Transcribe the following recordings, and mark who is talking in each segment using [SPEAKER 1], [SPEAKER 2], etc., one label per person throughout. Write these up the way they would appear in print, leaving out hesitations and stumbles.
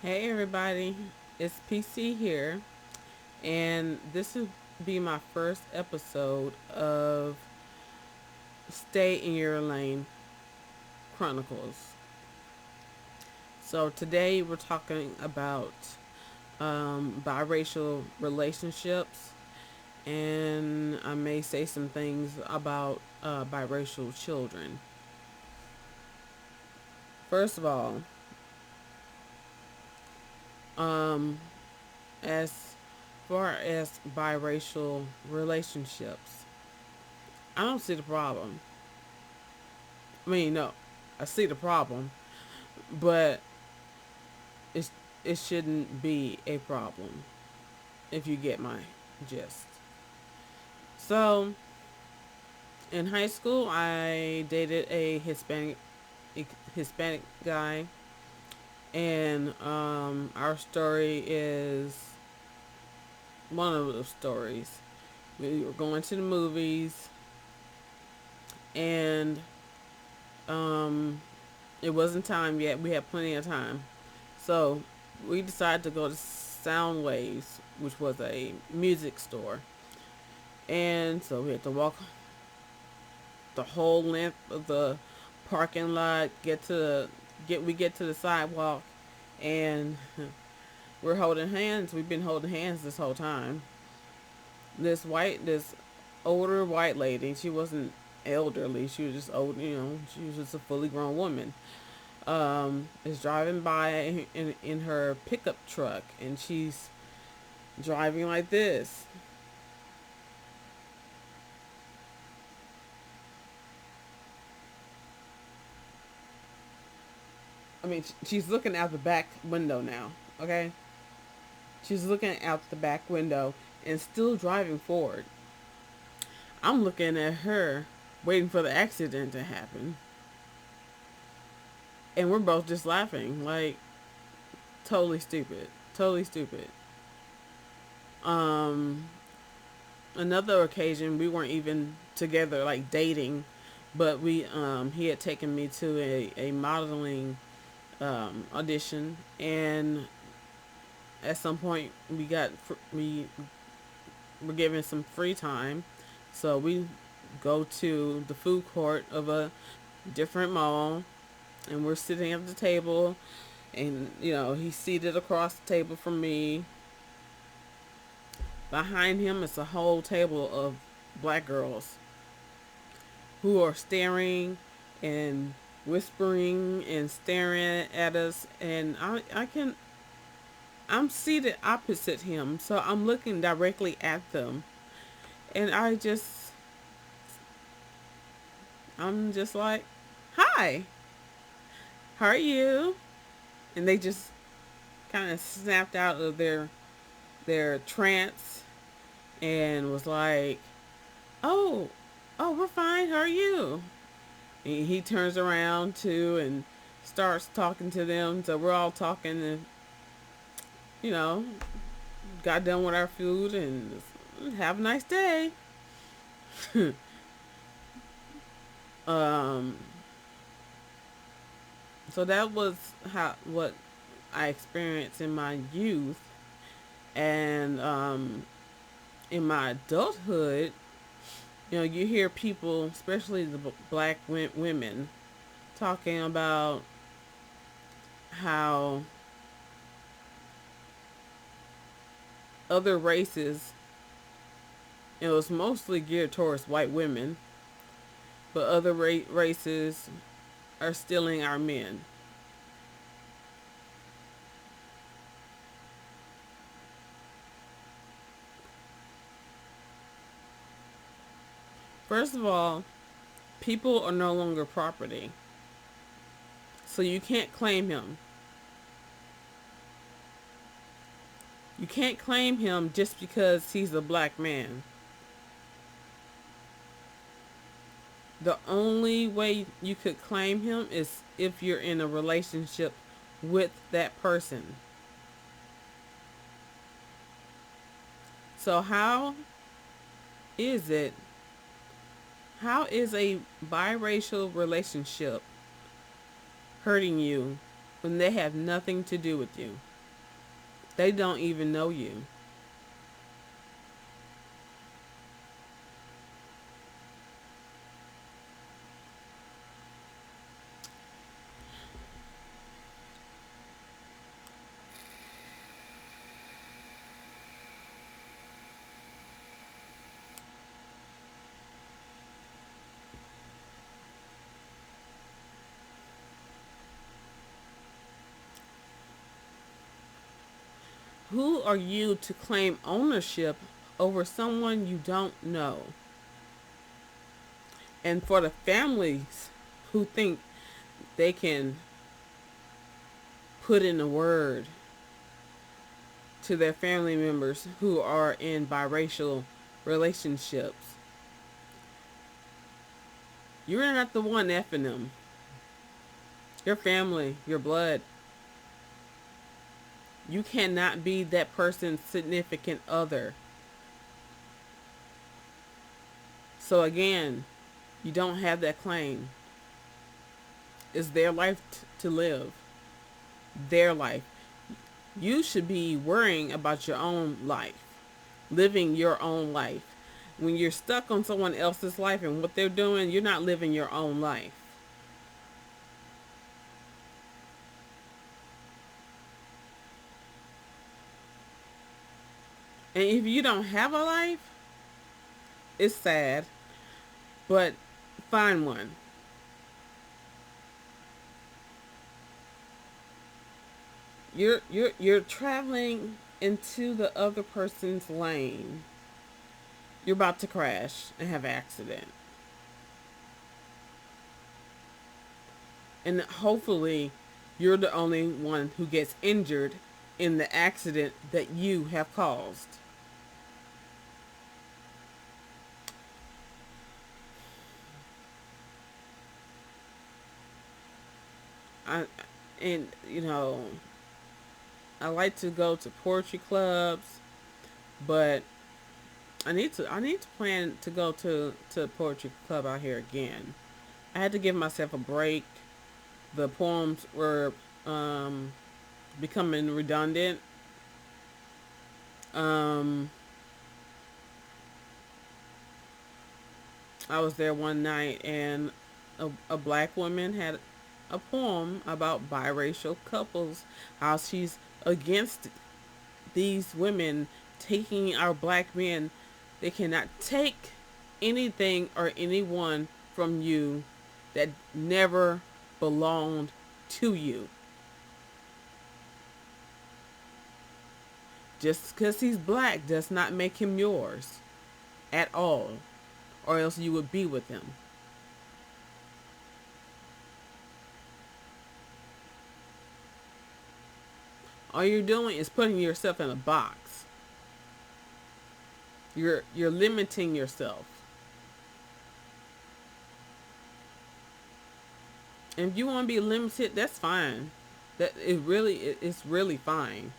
[SPEAKER 1] Hey everybody, it's PC here, and this will be my first episode of Stay in Your Lane Chronicles. So today we're talking about biracial relationships, and I may say some things about biracial children. First of all, um, as far as biracial relationships, I don't see the problem. I mean, no, I see the problem, but it's, it shouldn't be a problem if you get my gist. So, in high school, I dated a Hispanic guy, and our story is one of the stories. We were going to the movies, and um, it wasn't time yet. We had plenty of time. So we decided to go to Soundwaves, which was a music store. And so we had to walk the whole length of the parking lot, get to the sidewalk, and we're holding hands. We've been holding hands this whole time. This older white lady, she wasn't elderly, she was just old, she was just a fully grown woman. Is driving by in her pickup truck, and she's driving like this. I mean, she's looking out the back window now, okay? She's looking out the back window and still driving forward. I'm looking at her, waiting for the accident to happen. And we're both just laughing, like, totally stupid. Totally stupid. Um, Another occasion, we weren't even together, like dating, but he had taken me to a modeling audition, and at some point we were given some free time, so we go to the food court of a different mall, and we're sitting at the table, and he's seated across the table from me. Behind him is a whole table of black girls who are staring and whispering and staring at us, and I'm seated opposite him, so I'm looking directly at them, and I'm just like, "Hi, how are you?" And they just kind of snapped out of their trance and was like, "Oh, oh, we're fine. How are you?" And he turns around too and starts talking to them. So we're all talking, and you know, got done with our food and have a nice day. um, so that was how what I experienced in my youth, and in my adulthood, you hear people, especially the black women, talking about how other races, it was mostly geared towards white women, but other races are stealing our men. First of all, people are no longer property, so you can't claim him. You can't claim him just because he's a black man. The only way you could claim him is if you're in a relationship with that person. So is it how is a biracial relationship hurting you when they have nothing to do with you? They don't even know you. Who are you to claim ownership over someone you don't know? And for the families who think they can put in a word to their family members who are in biracial relationships, you're not the one effing them. Your family, your blood. You cannot be that person's significant other. So again, you don't have that claim. It's their life to live. Their life. You should be worrying about your own life. Living your own life. When you're stuck on someone else's life and what they're doing, you're not living your own life. And if you don't have a life, it's sad, but find one. You're traveling into the other person's lane. You're about to crash and have an accident. And hopefully you're the only one who gets injured in the accident that you have caused. I and you know, I like to go to poetry clubs, but I need to plan to go to a poetry club out here again. I had to give myself a break. The poems were becoming redundant. Um, I was there one night and a black woman had a poem about biracial couples, how she's against these women taking our black men. They cannot take anything or anyone from you that never belonged to you. Just because he's black does not make him yours at all, or else you would be with him. All you're doing is putting yourself in a box. You're limiting yourself. And if you want to be limited, that's fine. It's really fine.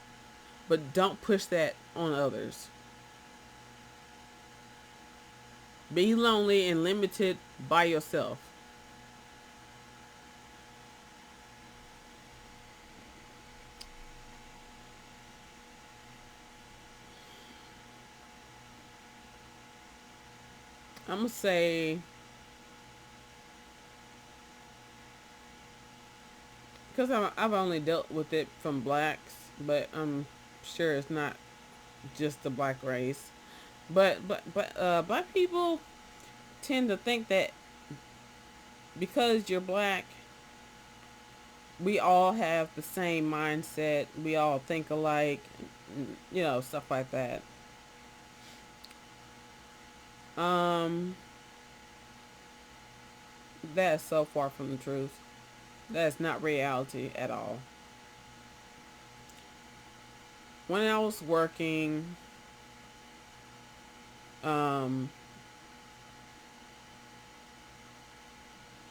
[SPEAKER 1] But don't push that on others. Be lonely and limited by yourself. I'm gonna say because I've only dealt with it from blacks, but I'm sure it's not just the black race. But black people tend to think that because you're black, we all have the same mindset. We all think alike, stuff like that. Um, that is so far from the truth. That is not reality at all. When I was working, um,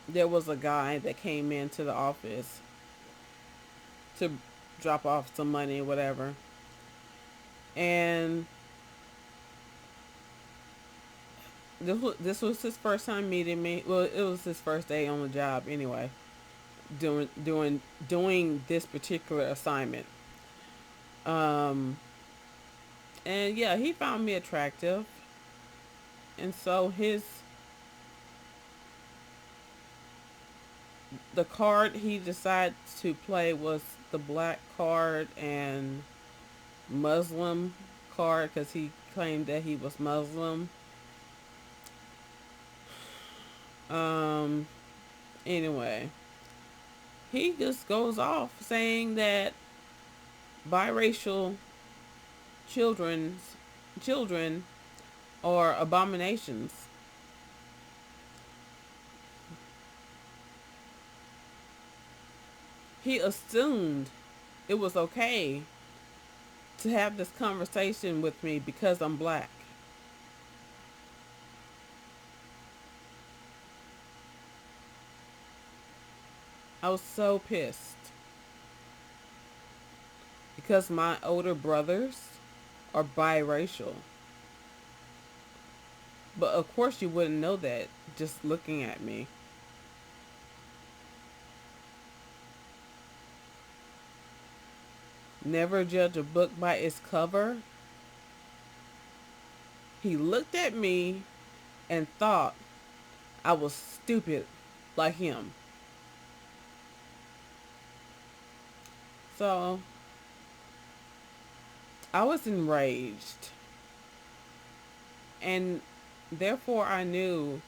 [SPEAKER 1] there was a guy that came into the office to drop off some money or whatever. And this was his first time meeting me. Well, it was his first day on the job anyway, doing this particular assignment. Um, and yeah, he found me attractive, and so the card he decided to play was the black card and Muslim card because he claimed that he was Muslim. Um, anyway, he just goes off saying that biracial children's children are abominations. He assumed it was okay to have this conversation with me because I'm black. I was so pissed because my older brothers are biracial. But of course, you wouldn't know that just looking at me. Never judge a book by its cover. He looked at me and thought I was stupid like him. So I was enraged. And therefore, I knew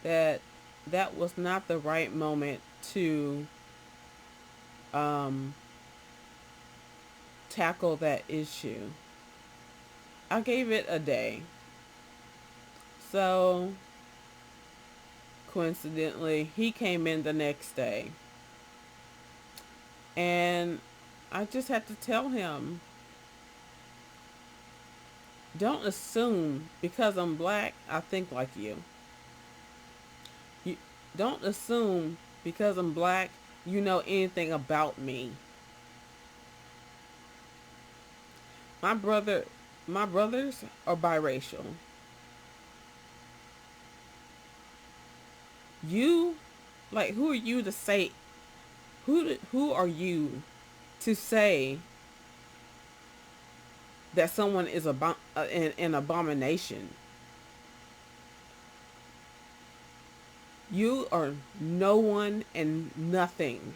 [SPEAKER 1] that that was not the right moment to um, tackle that issue. I gave it a day. So, coincidentally, he came in the next day. And I just had to tell him, don't assume because I'm black, I think like you. You don't assume because I'm black, you know anything about me. My brother, my brothers are biracial. You, like, who are you to say? Who are you to say that someone is an abomination? You are no one and nothing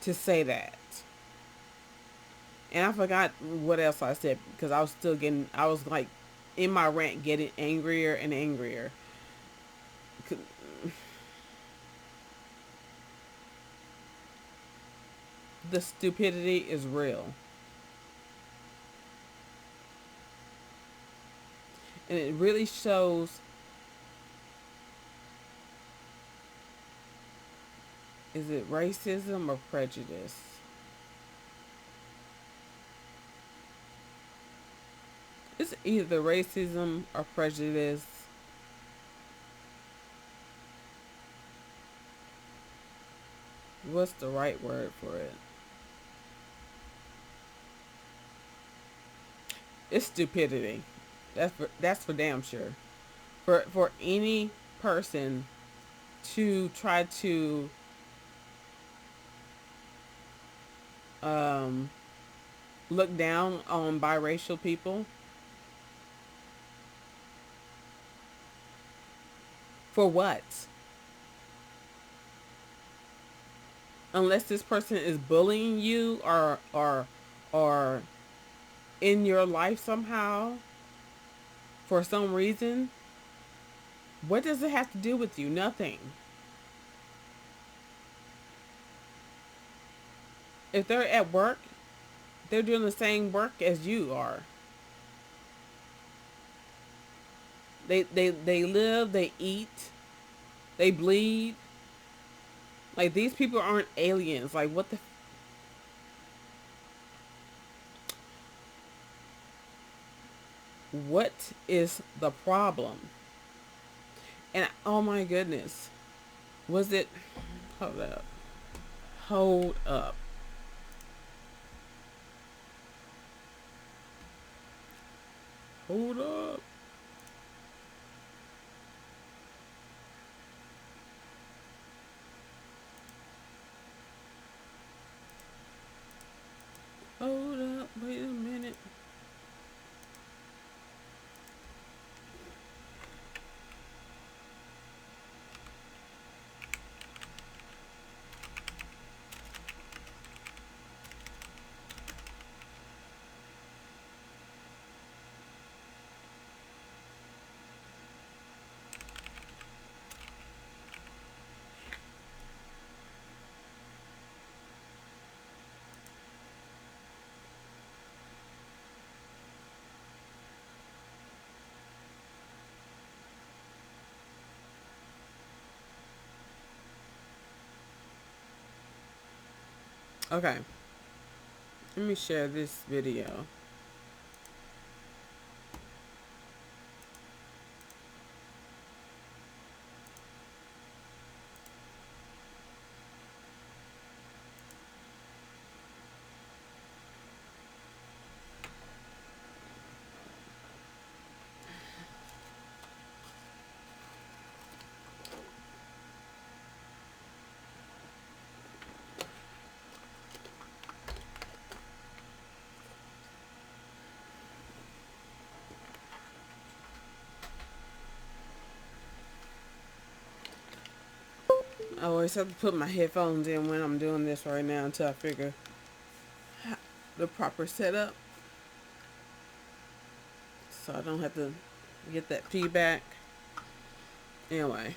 [SPEAKER 1] to say that. And I forgot what else I said because I was still getting, I was like in my rant getting angrier and angrier. The stupidity is real. And it really shows, is it racism or prejudice? It's either racism or prejudice. What's the right word for it? It's stupidity. That's for damn sure. For any person to try to um, look down on biracial people, for what? Unless this person is bullying you or in your life somehow for some reason, what does it have to do with you? Nothing. If they're at work, they're doing the same work as you are. They live, they eat, they bleed. Like, these people aren't aliens. Like, what is the problem? And oh my goodness, was it? Hold up, hold up, hold up. Hold Okay. Let me share this video. I always have to put my headphones in when I'm doing this right now until I figure the proper setup, so I don't have to get that feedback. Anyway,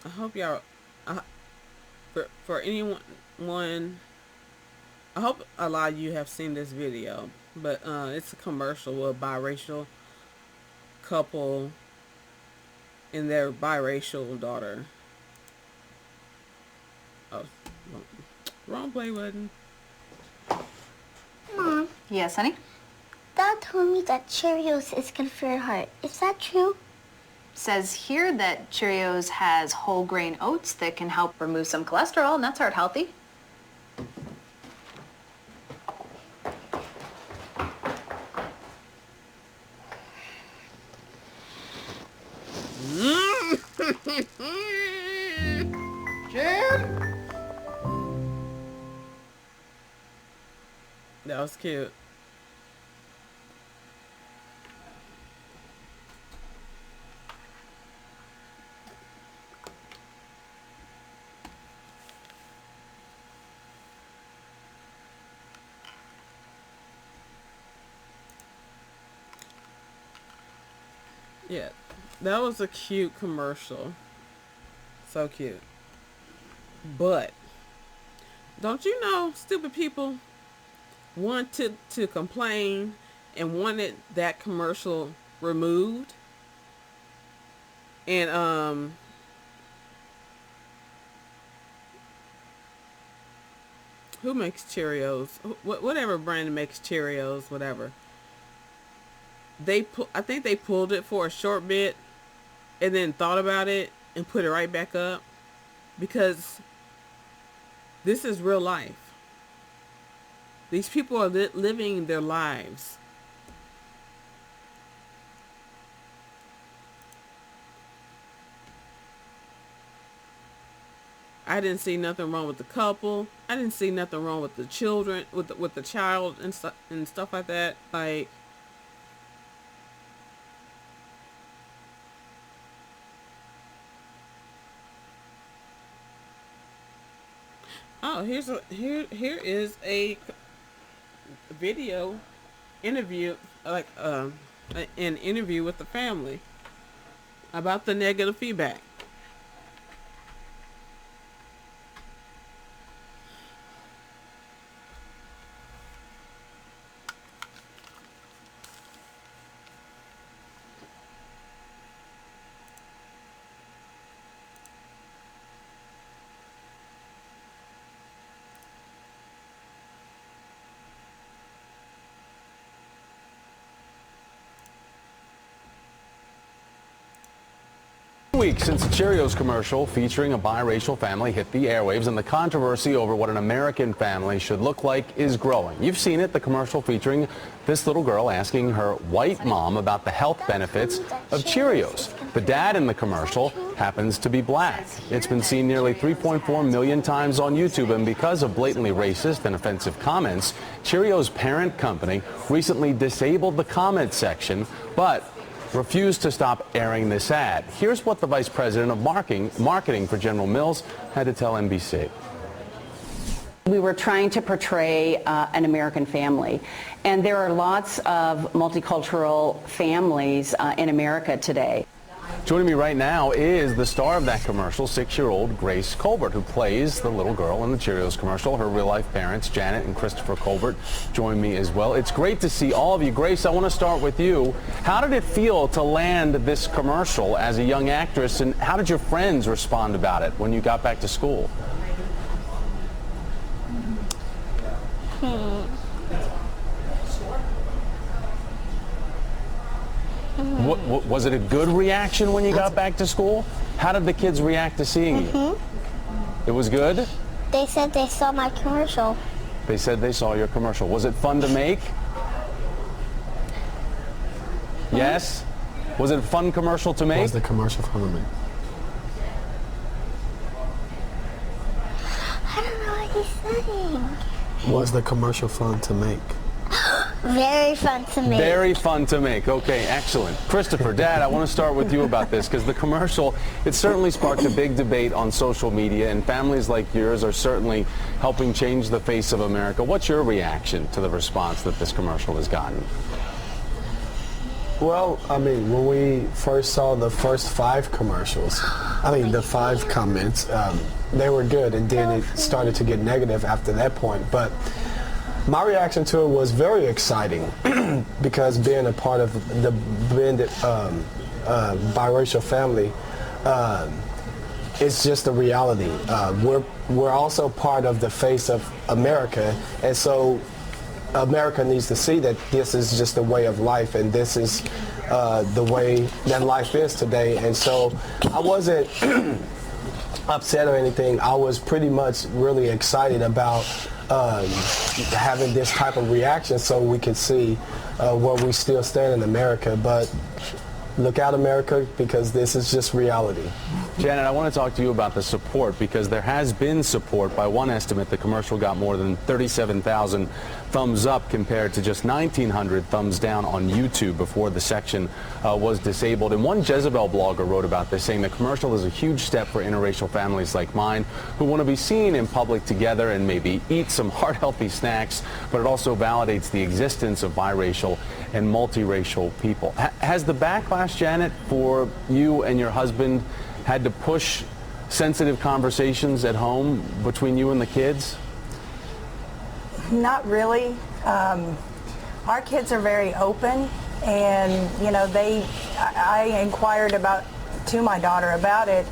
[SPEAKER 1] I hope y'all, uh, for anyone, I hope a lot of you have seen this video, but it's a commercial of a biracial couple and their biracial daughter. Oh, wrong play button.
[SPEAKER 2] Mom.
[SPEAKER 3] Yes, honey?
[SPEAKER 2] Dad told me that Cheerios is good for your heart. Is that true?
[SPEAKER 3] Says here that Cheerios has whole grain oats that can help remove some cholesterol, and that's heart healthy.
[SPEAKER 4] Jen?
[SPEAKER 1] That was cute. Yeah, that was a cute commercial. So cute. But don't you know, stupid people wanted to complain and wanted that commercial removed. And who makes Cheerios? Whatever brand makes Cheerios, whatever. I think they pulled it for a short bit and then thought about it and put it right back up, because this is real life. These people are living their lives. I didn't see nothing wrong with the couple. I didn't see nothing wrong with the children, with the child and stuff like that. Like, oh, here is a video interview, like an interview with the family about the negative feedback.
[SPEAKER 4] Weeks since a Cheerios commercial featuring a biracial family hit the airwaves, and the controversy over what an American family should look like is growing. You've seen it, the commercial featuring this little girl asking her white mom about the health benefits of Cheerios. The dad in the commercial happens to be black. It's been seen nearly 3.4 million times on YouTube, and because of blatantly racist and offensive comments, Cheerios' parent company recently disabled the comment section, but refused to stop airing this ad. Here's what the vice president of marketing for General Mills had to tell NBC.
[SPEAKER 5] We were trying to portray an American family, and there are lots of multicultural families in America today.
[SPEAKER 4] Joining me right now is the star of that commercial, 6-year-old Grace Colbert, who plays the little girl in the Cheerios commercial. Her real-life parents, Janet and Christopher Colbert, join me as well. It's great to see all of you. Grace, I want to start with you. How did it feel to land this commercial as a young actress, and how did your friends respond about it when you got back to school? Was it a good reaction when you got back to school? How did the kids react to seeing you? It was good?
[SPEAKER 2] They said they saw my commercial.
[SPEAKER 4] They said they saw your commercial. Was it fun to make? Yes? Was it a fun commercial to make?
[SPEAKER 6] Was the commercial fun to make?
[SPEAKER 2] I don't know what he's saying.
[SPEAKER 6] Was the commercial fun to make?
[SPEAKER 2] Very fun to make.
[SPEAKER 4] Very fun to make. Okay, excellent. Christopher, Dad, I want to start with you about this because the commercial, it certainly sparked a big debate on social media, and families like yours are certainly helping change the face of America. What's your reaction to the response that this commercial has gotten?
[SPEAKER 6] Well, I mean, when we first saw the first 5 commercials, the 5 comments, they were good, and then it started to get negative after that point. But my reaction to it was very exciting because being a part of the blended biracial family, it's just a reality. We're also part of the face of America, and so America needs to see that this is just a way of life, and this is the way that life is today. And so I wasn't upset or anything. I was pretty much really excited about having this type of reaction so we could see where we still stand in America. But look out, America, because this is just reality.
[SPEAKER 4] Janet, I want to talk to you about the support because there has been support. By one estimate, the commercial got more than 37,000 thumbs up compared to just 1,900 thumbs down on YouTube before the section was disabled. And one Jezebel blogger wrote about this, saying the commercial is a huge step for interracial families like mine who want to be seen in public together and maybe eat some heart-healthy snacks, but it also validates the existence of biracial and multiracial people. Has the backlash, Janet, for you and your husband had to push sensitive conversations at home between you and the kids?
[SPEAKER 7] Not really. Our kids are very open, and I inquired to my daughter about it,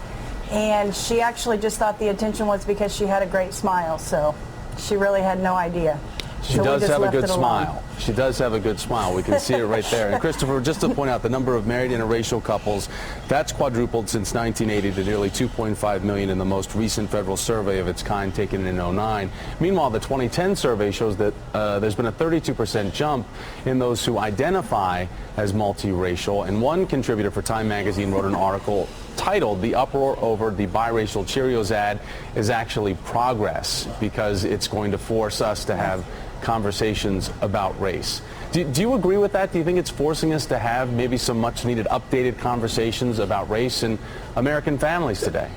[SPEAKER 7] and she actually just thought the attention was because she had a great smile, so she really had no idea.
[SPEAKER 4] She does have a good smile. She does have a good smile. We can see it right there. And Christopher, just to point out, the number of married interracial couples, that's quadrupled since 1980 to nearly 2.5 million in the most recent federal survey of its kind taken in 2009. Meanwhile, the 2010 survey shows that there's been a 32% jump in those who identify as multiracial. And one contributor for Time magazine wrote an article titled "The Uproar Over the Biracial Cheerios Ad is Actually Progress," because it's going to force us to have conversations about race. Do you agree with that? Do you think it's forcing us to have maybe some much needed updated conversations about race in American families today?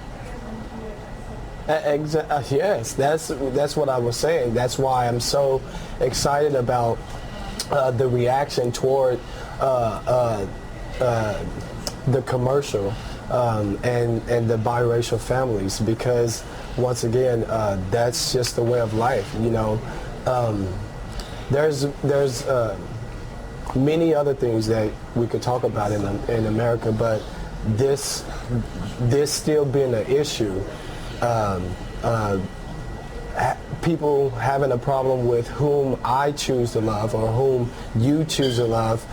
[SPEAKER 6] Yes, that's what I was saying. That's why I'm so excited about the reaction toward the commercial and the biracial families, because once again, that's just the way of life. There's many other things that we could talk about in America, but this still being an issue, people having a problem with whom I choose to love or whom you choose to love,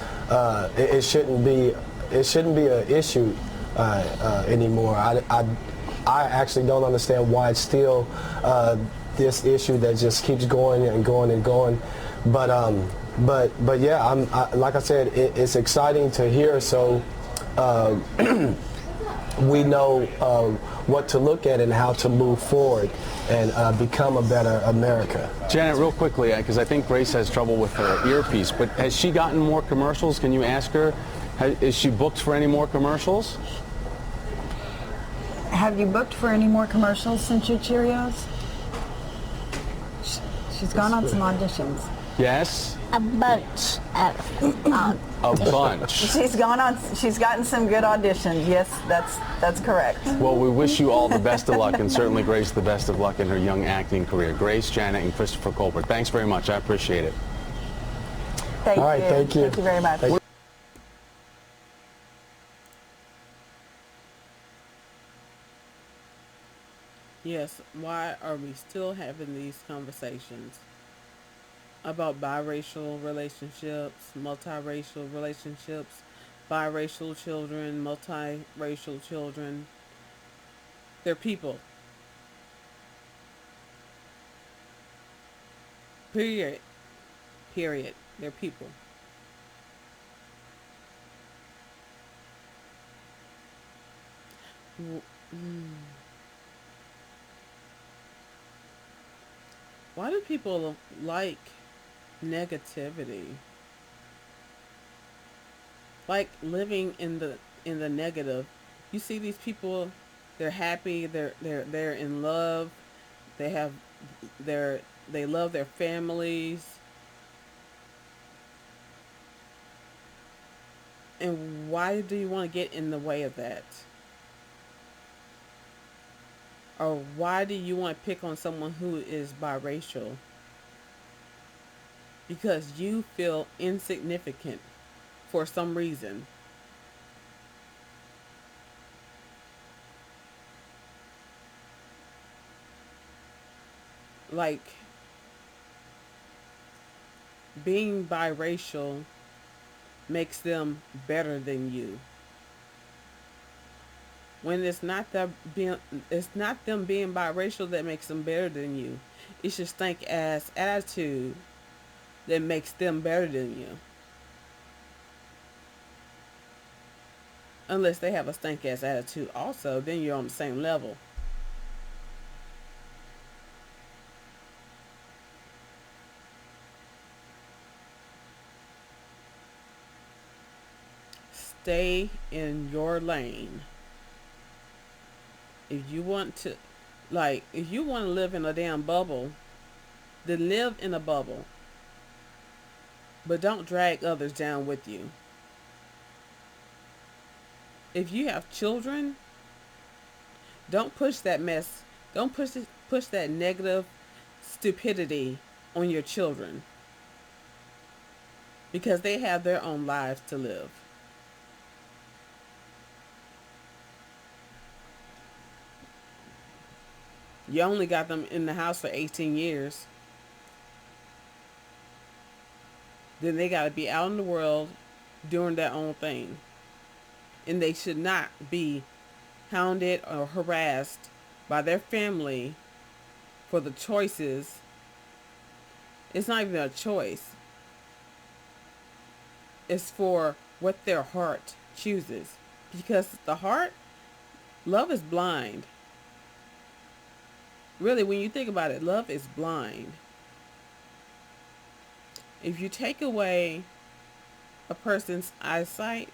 [SPEAKER 6] it shouldn't be an issue anymore. I actually don't understand why it's still this issue that just keeps going and going and going. But yeah, like I said, it's exciting to hear. So we know what to look at and how to move forward and become a better America.
[SPEAKER 4] Janet, real quickly, because I think Grace has trouble with her earpiece, but has she gotten more commercials? Can you ask her? Is she booked for any more commercials?
[SPEAKER 7] Have you booked for any more commercials since your Cheerios? She's gone on some auditions.
[SPEAKER 4] Yes?
[SPEAKER 2] A bunch of
[SPEAKER 4] A bunch.
[SPEAKER 7] She's gotten some good auditions. Yes, that's correct.
[SPEAKER 4] Well, we wish you all the best of luck, and certainly Grace the best of luck in her young acting career. Grace, Janet, and Christopher Colbert, thanks very much. I appreciate it.
[SPEAKER 7] Thank
[SPEAKER 6] All right,
[SPEAKER 7] you.
[SPEAKER 6] thank you.
[SPEAKER 7] Thank you very much.
[SPEAKER 1] Yes, why are we still having these conversations about biracial relationships, multiracial relationships, biracial children, multiracial children? They're people. Period. Period. They're people. W- Why do people like negativity? Like living in the negative. You see these people, they're happy, they're in love, they have they love their families. And why do you want to get in the way of that? Or why do you want to pick on someone who is biracial? Because you feel insignificant for some reason. Like, being biracial makes them better than you. When it's not them being biracial that makes them better than you. It's your stank ass attitude that makes them better than you. Unless they have a stank ass attitude also, then you're on the same level. Stay in your lane. If you want to, if you want to live in a damn bubble, then live in a bubble. But don't drag others down with you. If you have children, don't push that mess. Don't push that negative stupidity on your children. Because they have their own lives to live. You only got them in the house for 18 years. Then they got to be out in the world doing their own thing. And they should not be hounded or harassed by their family for the choices. It's not even a choice. It's for what their heart chooses. Because the heart, love is blind. Really, when you think about it, love is blind. If you take away a person's eyesight,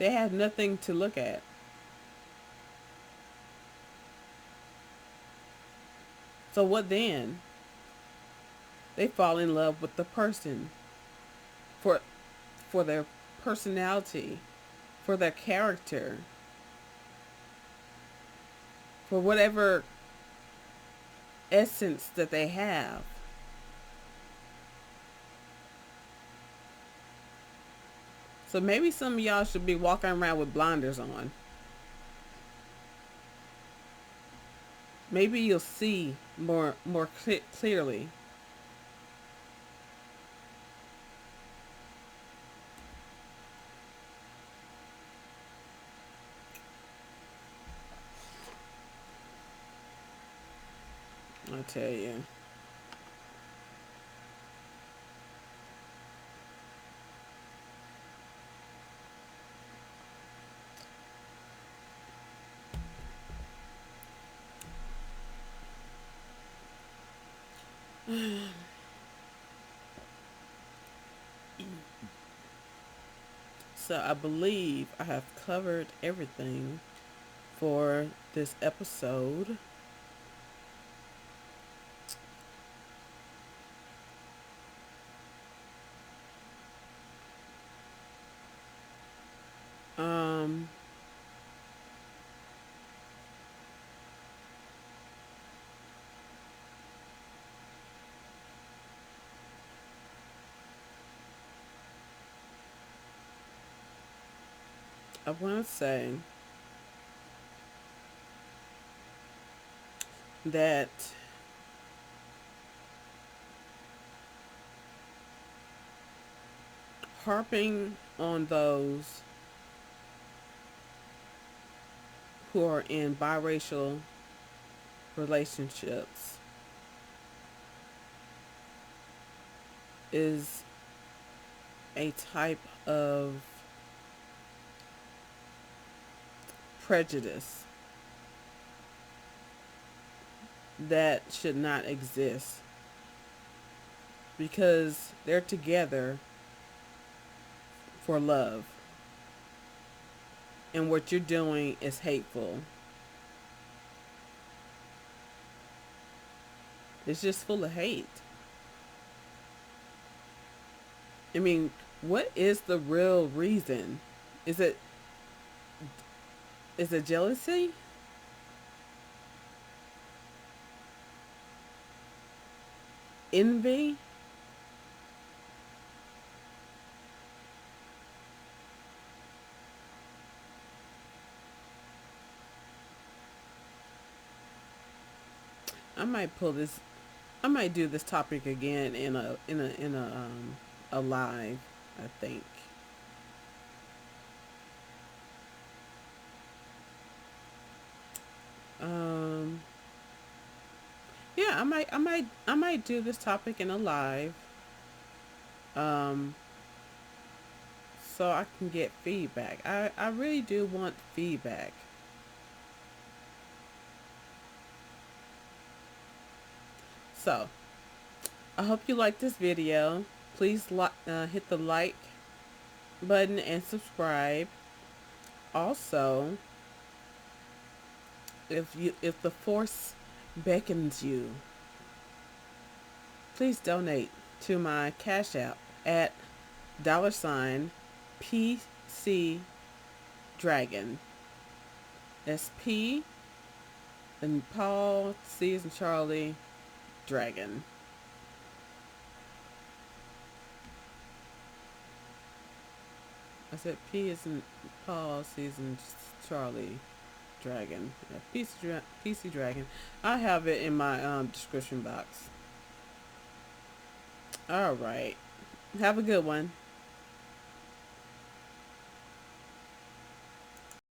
[SPEAKER 1] they have nothing to look at. So what then? They fall in love with the person for their personality, for their character, for whatever essence that they have. So maybe some of y'all should be walking around with blinders on. Maybe you'll see more clearly. I tell you. So I believe I have covered everything for this episode. I want to say that harping on those who are in biracial relationships is a type of prejudice that should not exist, because they're together for love, and what you're doing is hateful. It's just full of hate. I mean, what is the real reason? Is it jealousy? Envy? I might pull this. I might do this topic again in a live, I think. Um, yeah, I might do this topic in a live. Um, so I can get feedback. I really do want feedback. So, I hope you like this video. Please hit the like button and subscribe. Also, if the force beckons you, please donate to my Cash App at $PC Dragon. That's P and Paul, C as in Charlie, Dragon. I said P as in Paul, C as in Charlie, Dragon. Yeah, PC Dragon. I have it in my description box. All right. Have a good one.